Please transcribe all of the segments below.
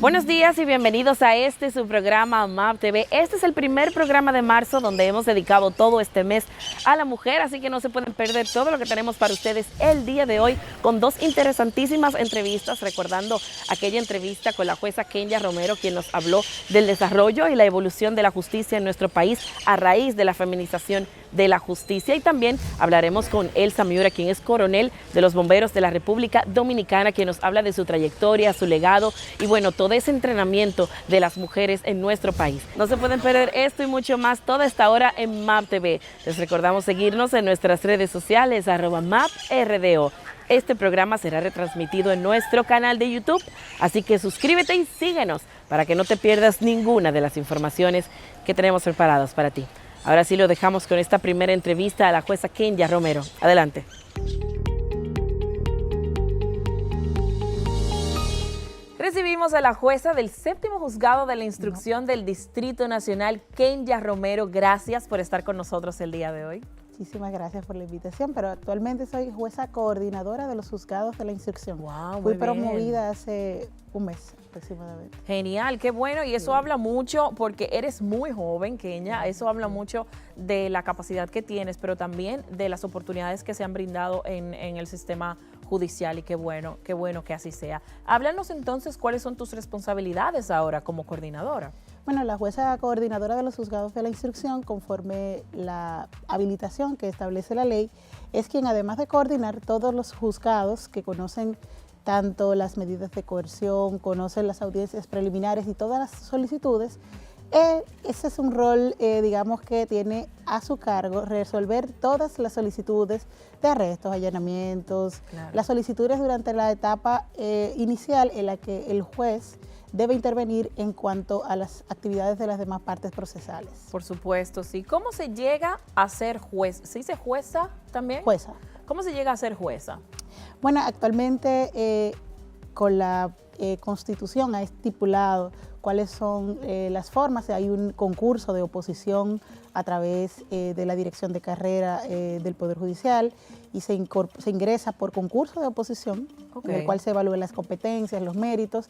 Buenos días y bienvenidos a su programa MAP TV. Este es el primer programa de marzo donde hemos dedicado todo este mes a la mujer, así que no se pueden perder todo lo que tenemos para ustedes el día de hoy con dos interesantísimas entrevistas, recordando aquella entrevista con la jueza Kenya Romero, quien nos habló del desarrollo y la evolución de la justicia en nuestro país a raíz de la feminización de la justicia, y también hablaremos con Elsa Miura, quien es coronel de los bomberos de la República Dominicana, quien nos habla de su trayectoria, su legado y bueno, todo ese entrenamiento de las mujeres en nuestro país. No se pueden perder esto y mucho más toda esta hora en MAP TV. Les recordamos seguirnos en nuestras redes sociales @MapRDO. Este programa será retransmitido en nuestro canal de YouTube, así que suscríbete y síguenos para que no te pierdas ninguna de las informaciones que tenemos preparadas para ti. Ahora sí lo dejamos con esta primera entrevista a la jueza Kenya Romero. Adelante. Recibimos a la jueza del séptimo juzgado de la instrucción del Distrito Nacional, Kenya Romero. Gracias por estar con nosotros el día de hoy. Muchísimas gracias por la invitación, pero actualmente soy jueza coordinadora de los juzgados de la instrucción. Wow, Fui promovida hace un mes aproximadamente. Genial, qué bueno, y eso habla mucho, porque eres muy joven, Kenya, eso habla mucho de la capacidad que tienes, pero también de las oportunidades que se han brindado en el sistema judicial, y qué bueno que así sea. Háblanos entonces cuáles son tus responsabilidades ahora como coordinadora. Bueno, la jueza coordinadora de los juzgados de la instrucción, conforme la habilitación que establece la ley, es quien, además de coordinar todos los juzgados que conocen tanto las medidas de coerción, conocen las audiencias preliminares y todas las solicitudes, ese es un rol, digamos, que tiene a su cargo resolver todas las solicitudes de arrestos, allanamientos, claro, las solicitudes durante la etapa inicial en la que el juez debe intervenir en cuanto a las actividades de las demás partes procesales. Por supuesto, sí. ¿Cómo se llega a ser juez? ¿Se dice jueza también? Jueza. ¿Cómo se llega a ser jueza? Bueno, actualmente con la Constitución ha estipulado cuáles son las formas. Hay un concurso de oposición a través de la dirección de carrera del Poder Judicial, y se ingresa por concurso de oposición, en el cual se evalúan las competencias, los méritos,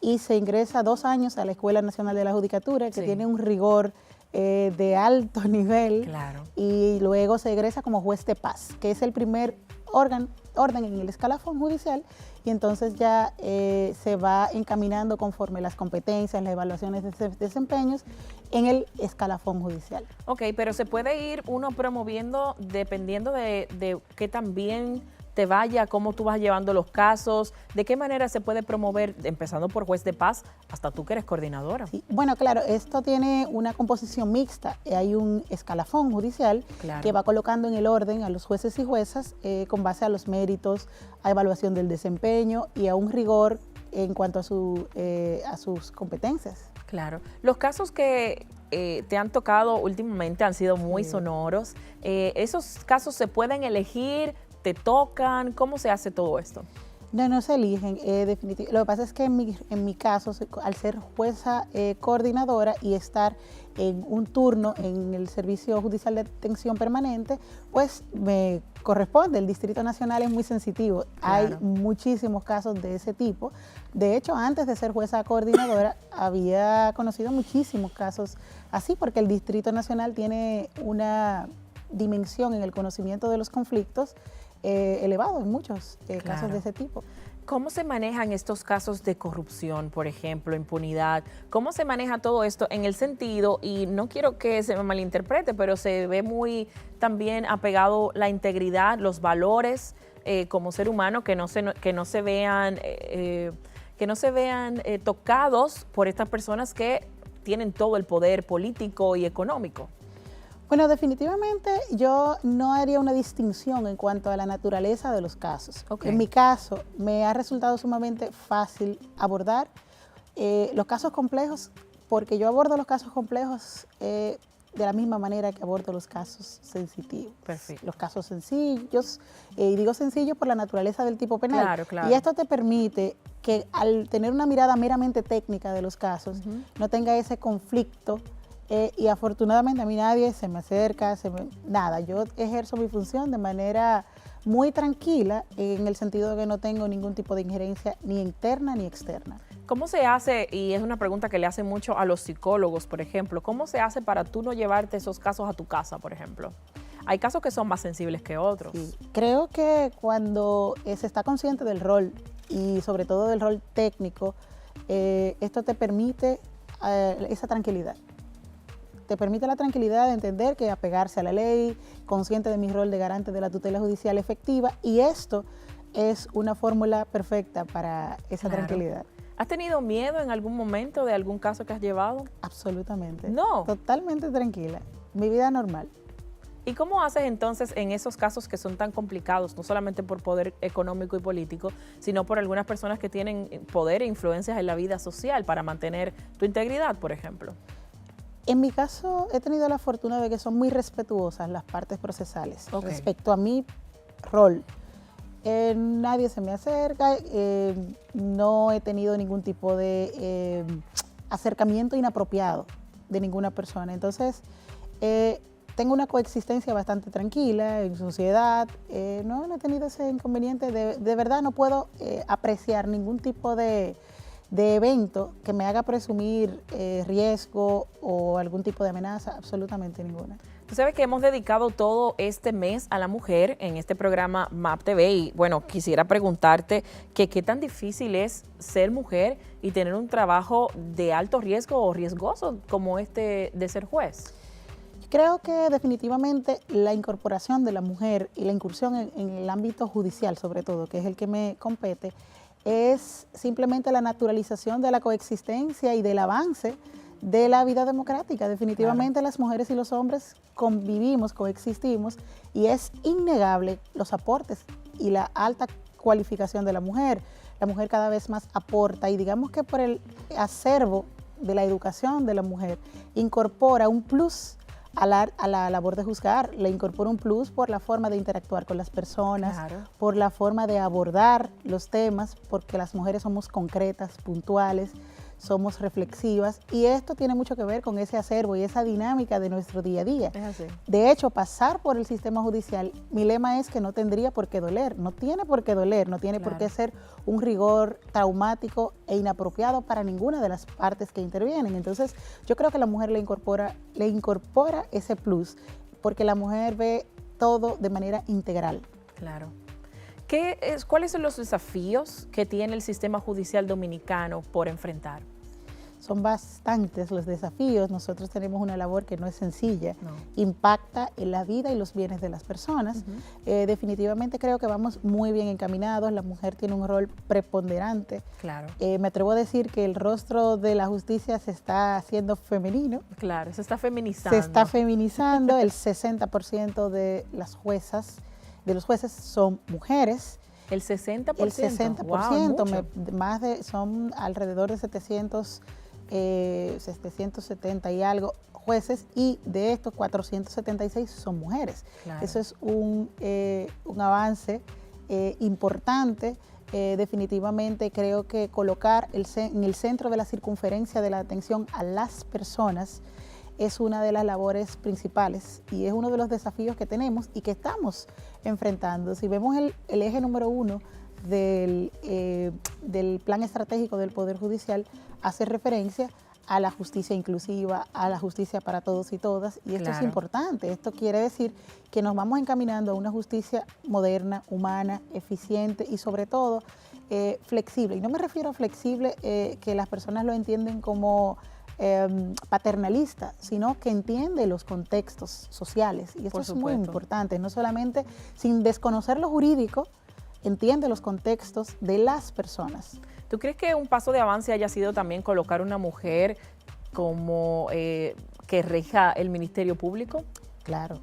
y se ingresa 2 años a la Escuela Nacional de la Judicatura, que tiene un rigor de alto nivel, claro, y luego se egresa como juez de paz, que es el primer orden en el escalafón judicial, y entonces ya se va encaminando conforme las competencias, las evaluaciones de desempeños en el escalafón judicial. Ok, pero se puede ir uno promoviendo dependiendo de qué tan bien te vaya, cómo tú vas llevando los casos, de qué manera se puede promover, empezando por juez de paz hasta tú que eres coordinadora. Sí, bueno, claro, esto tiene una composición mixta. Hay un escalafón judicial, claro, que va colocando en el orden a los jueces y juezas con base a los méritos, a evaluación del desempeño y a un rigor en cuanto a sus competencias. Claro. Los casos que te han tocado últimamente han sido muy sonoros. ¿Esos casos se pueden elegir? ¿Te tocan? ¿Cómo se hace todo esto? No se eligen, definitivamente. Lo que pasa es que en mi caso, al ser jueza coordinadora y estar en un turno en el Servicio Judicial de Atención Permanente, pues me corresponde. El Distrito Nacional es muy sensitivo. Claro. Hay muchísimos casos de ese tipo. De hecho, antes de ser jueza coordinadora, había conocido muchísimos casos así, porque el Distrito Nacional tiene una dimensión en el conocimiento de los conflictos elevado en muchos casos de ese tipo. ¿Cómo se manejan estos casos de corrupción, por ejemplo, impunidad? ¿Cómo se maneja todo esto en el sentido, y no quiero que se me malinterprete, pero se ve muy también apegado la integridad, los valores como ser humano, que no se vean tocados por estas personas que tienen todo el poder político y económico? Bueno, definitivamente yo no haría una distinción en cuanto a la naturaleza de los casos. En mi caso, me ha resultado sumamente fácil abordar los casos complejos, porque yo abordo los casos complejos de la misma manera que abordo los casos sensitivos. Perfecto. Los casos sencillos, y digo sencillos por la naturaleza del tipo penal. Claro, claro. Y esto te permite que, al tener una mirada meramente técnica de los casos, no tenga ese conflicto. Y afortunadamente a mí nadie se me acerca, nada. Yo ejerzo mi función de manera muy tranquila, en el sentido de que no tengo ningún tipo de injerencia ni interna ni externa. ¿Cómo se hace, y es una pregunta que le hacen mucho a los psicólogos, por ejemplo, cómo se hace para tú no llevarte esos casos a tu casa, por ejemplo? Hay casos que son más sensibles que otros. Sí. Creo que cuando se está consciente del rol y sobre todo del rol técnico, esto te permite esa tranquilidad. Te permite la tranquilidad de entender que apegarse a la ley, consciente de mi rol de garante de la tutela judicial efectiva, y esto es una fórmula perfecta para esa tranquilidad. ¿Has tenido miedo en algún momento de algún caso que has llevado? Absolutamente. No. Totalmente tranquila. Mi vida normal. ¿Y cómo haces entonces en esos casos que son tan complicados, no solamente por poder económico y político, sino por algunas personas que tienen poder e influencias en la vida social para mantener tu integridad, por ejemplo? En mi caso, he tenido la fortuna de que son muy respetuosas las partes procesales. Okay. Respecto a mi rol, nadie se me acerca, no he tenido ningún tipo de acercamiento inapropiado de ninguna persona. Entonces, tengo una coexistencia bastante tranquila en sociedad, no he tenido ese inconveniente, de verdad no puedo apreciar ningún tipo de evento que me haga presumir riesgo o algún tipo de amenaza, absolutamente ninguna. Tú sabes que hemos dedicado todo este mes a la mujer en este programa MAP TV y bueno, quisiera preguntarte que qué tan difícil es ser mujer y tener un trabajo de alto riesgo o riesgoso como este de ser juez. Creo que definitivamente la incorporación de la mujer y la incursión en el ámbito judicial sobre todo, que es el que me compete, es simplemente la naturalización de la coexistencia y del avance de la vida democrática. Definitivamente claro. Las mujeres y los hombres convivimos, coexistimos y es innegable los aportes y la alta cualificación de la mujer. La mujer cada vez más aporta y digamos que por el acervo de la educación de la mujer incorpora un plus a la labor de juzgar, le incorpora un plus por la forma de interactuar con las personas, claro. Por la forma de abordar los temas, porque las mujeres somos concretas, puntuales, somos reflexivas y esto tiene mucho que ver con ese acervo y esa dinámica de nuestro día a día. Es así. De hecho, pasar por el sistema judicial, mi lema es que no tendría por qué doler, no tiene por qué doler, no tiene claro. Por qué ser un rigor traumático e inapropiado para ninguna de las partes que intervienen. Entonces, yo creo que la mujer le incorpora ese plus, porque la mujer ve todo de manera integral. Claro. ¿Cuáles son los desafíos que tiene el sistema judicial dominicano por enfrentar? Son bastantes los desafíos. Nosotros tenemos una labor que no es sencilla, impacta en la vida y los bienes de las personas. Definitivamente creo que vamos muy bien encaminados. La mujer tiene un rol preponderante. Claro. Me atrevo a decir que el rostro de la justicia se está haciendo femenino. Claro, se está feminizando. Se está feminizando. El 60% de las juezas, de los jueces son mujeres. ¿El 60%? El 60%, wow, son alrededor de 770 y algo jueces y de estos 476 son mujeres. Claro. Eso es un avance importante. Definitivamente creo que colocar en el centro de la circunferencia de la atención a las personas es una de las labores principales y es uno de los desafíos que tenemos y que estamos enfrentando. Si vemos el eje número 1 del plan estratégico del Poder Judicial, hace referencia a la justicia inclusiva, a la justicia para todos y todas, y esto claro. Es importante. Esto quiere decir que nos vamos encaminando a una justicia moderna, humana, eficiente y sobre todo flexible. Y no me refiero a flexible que las personas lo entienden como paternalista, sino que entiende los contextos sociales y esto es muy importante, no solamente sin desconocer lo jurídico, entiende los contextos de las personas. ¿Tú crees que un paso de avance haya sido también colocar una mujer como que rija el Ministerio Público? Claro,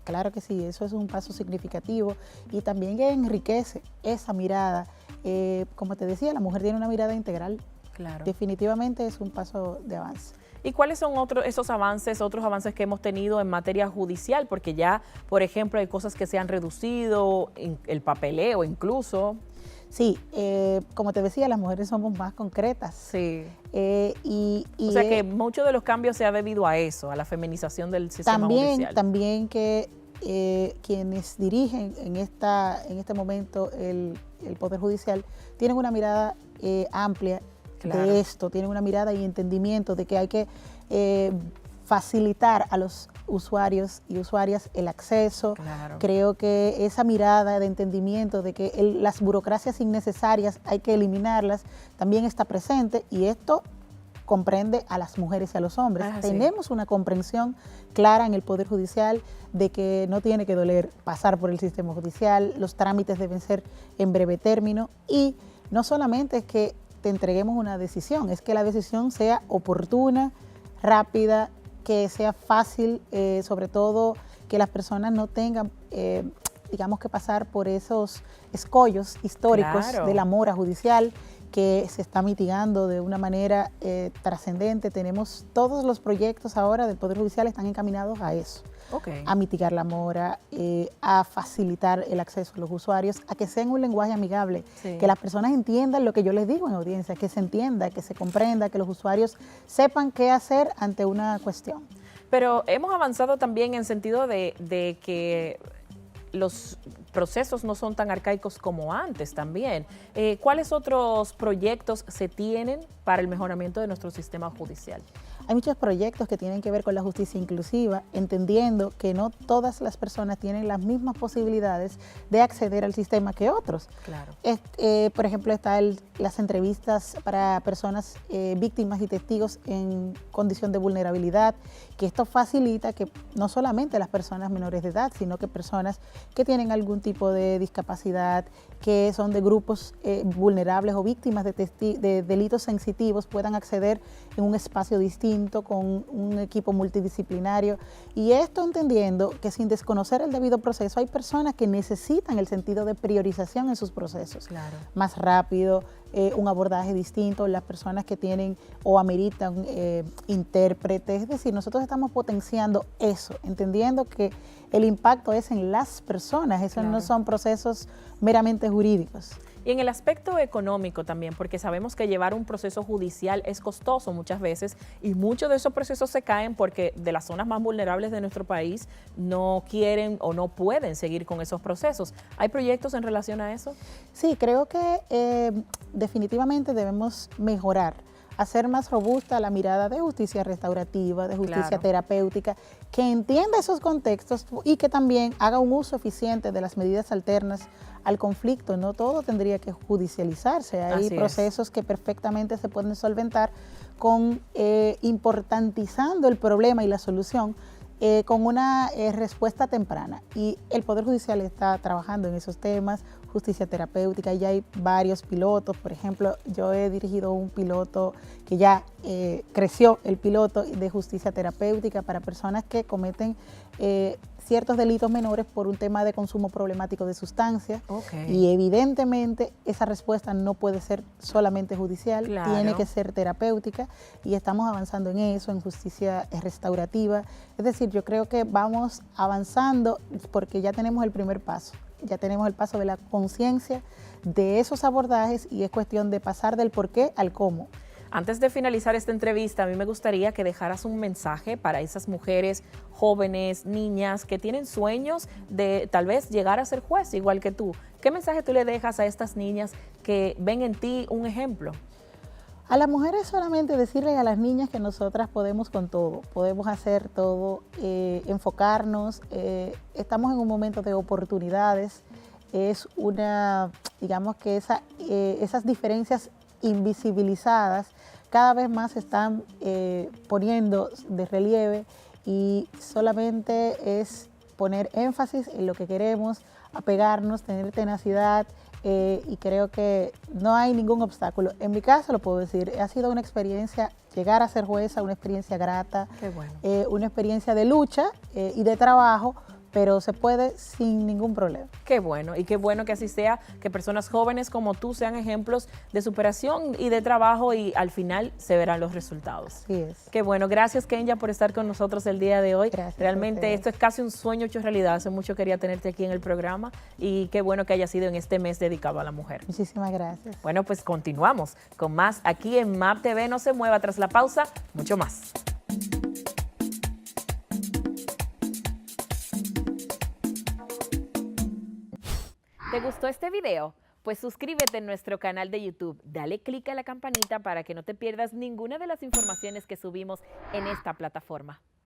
claro que sí, eso es un paso significativo y también que enriquece esa mirada. Como te decía, la mujer tiene una mirada integral. Claro. Definitivamente es un paso de avance. ¿Y cuáles son otros avances que hemos tenido en materia judicial? Porque ya, por ejemplo, hay cosas que se han reducido, el papeleo incluso. Sí, como te decía, las mujeres somos más concretas. Sí. O sea que muchos de los cambios se ha debido a eso, a la feminización del sistema judicial. También que quienes dirigen en este momento el Poder Judicial tienen una mirada amplia Claro. de esto, tienen una mirada y entendimiento de que hay que facilitar a los usuarios y usuarias el acceso. Claro. Creo que esa mirada de entendimiento de que las burocracias innecesarias hay que eliminarlas también está presente, y esto comprende a las mujeres y a los hombres. Sí. Tenemos una comprensión clara en el Poder Judicial de que no tiene que doler pasar por el sistema judicial, los trámites deben ser en breve término, y no solamente es que te entreguemos una decisión, es que la decisión sea oportuna, rápida, que sea fácil, sobre todo que las personas no tengan, digamos, que pasar por esos escollos históricos Claro. de la mora judicial, que se está mitigando de una manera trascendente. Tenemos todos los proyectos ahora del Poder Judicial están encaminados a eso, a mitigar la mora, a facilitar el acceso a los usuarios, a que sea en un lenguaje amigable, Sí. que las personas entiendan lo que yo les digo en audiencia, que se entienda, que se comprenda, que los usuarios sepan qué hacer ante una cuestión. Pero hemos avanzado también en sentido de que los procesos no son tan arcaicos como antes también. ¿Cuáles otros proyectos se tienen para el mejoramiento de nuestro sistema judicial? Hay muchos proyectos que tienen que ver con la justicia inclusiva, entendiendo que no todas las personas tienen las mismas posibilidades de acceder al sistema que otros. Claro. Por ejemplo, están las entrevistas para personas víctimas y testigos en condición de vulnerabilidad, que esto facilita que no solamente las personas menores de edad, sino que personas que tienen algún tipo de discapacidad, que son de grupos vulnerables o víctimas de delitos sensitivos, puedan acceder en un espacio distinto, con un equipo multidisciplinario. Y esto entendiendo que sin desconocer el debido proceso, hay personas que necesitan el sentido de priorización en sus procesos. Claro. Más rápido, un abordaje distinto, las personas que tienen o ameritan intérpretes. Es decir, nosotros estamos potenciando eso, entendiendo que el impacto es en las personas, eso Claro. no son procesos meramente jurídicos. Y en el aspecto económico también, porque sabemos que llevar un proceso judicial es costoso muchas veces, y muchos de esos procesos se caen porque de las zonas más vulnerables de nuestro país no quieren o no pueden seguir con esos procesos. ¿Hay proyectos en relación a eso? Sí, creo que definitivamente debemos mejorar, hacer más robusta la mirada de justicia restaurativa, de justicia Claro. terapéutica, que entienda esos contextos y que también haga un uso eficiente de las medidas alternas al conflicto. No todo tendría que judicializarse. Hay Así es. procesos que perfectamente se pueden solventar con importantizando el problema y la solución con una respuesta temprana. Y el Poder Judicial está trabajando en esos temas, justicia terapéutica, ya hay varios pilotos. Por ejemplo, yo he dirigido un piloto que ya creció, el piloto de justicia terapéutica para personas que cometen ciertos delitos menores por un tema de consumo problemático de sustancias. Y evidentemente esa respuesta no puede ser solamente judicial, Claro. tiene que ser terapéutica, y estamos avanzando en eso, en justicia restaurativa. Es decir, yo creo que vamos avanzando porque ya tenemos el primer paso, ya tenemos el paso de la conciencia de esos abordajes, y es cuestión de pasar del por qué al cómo. Antes de finalizar esta entrevista, a mí me gustaría que dejaras un mensaje para esas mujeres jóvenes, niñas, que tienen sueños de tal vez llegar a ser juez igual que tú. ¿Qué mensaje tú le dejas a estas niñas que ven en ti un ejemplo? A las mujeres solamente decirles a las niñas que nosotras podemos con todo, podemos hacer todo, enfocarnos, estamos en un momento de oportunidades, es una, digamos que esas diferencias invisibilizadas cada vez más se están poniendo de relieve, y solamente es poner énfasis en lo que queremos, apegarnos, tener tenacidad, y creo que no hay ningún obstáculo. En mi caso lo puedo decir, ha sido una experiencia, llegar a ser jueza, una experiencia grata, Qué bueno. una experiencia de lucha y de trabajo, pero se puede sin ningún problema. Qué bueno, y qué bueno que así sea, que personas jóvenes como tú sean ejemplos de superación y de trabajo, y al final se verán los resultados. Así es. Qué bueno, gracias Kenya por estar con nosotros el día de hoy. Gracias a Realmente ustedes. esto es casi un sueño hecho realidad, hace mucho quería tenerte aquí en el programa, y qué bueno que haya sido en este mes dedicado a la mujer. Muchísimas gracias. Bueno, pues continuamos con más aquí en MAP TV, no se mueva, tras la pausa, mucho más. ¿Te gustó este video? Pues suscríbete en nuestro canal de YouTube, dale clic a la campanita para que no te pierdas ninguna de las informaciones que subimos en esta plataforma.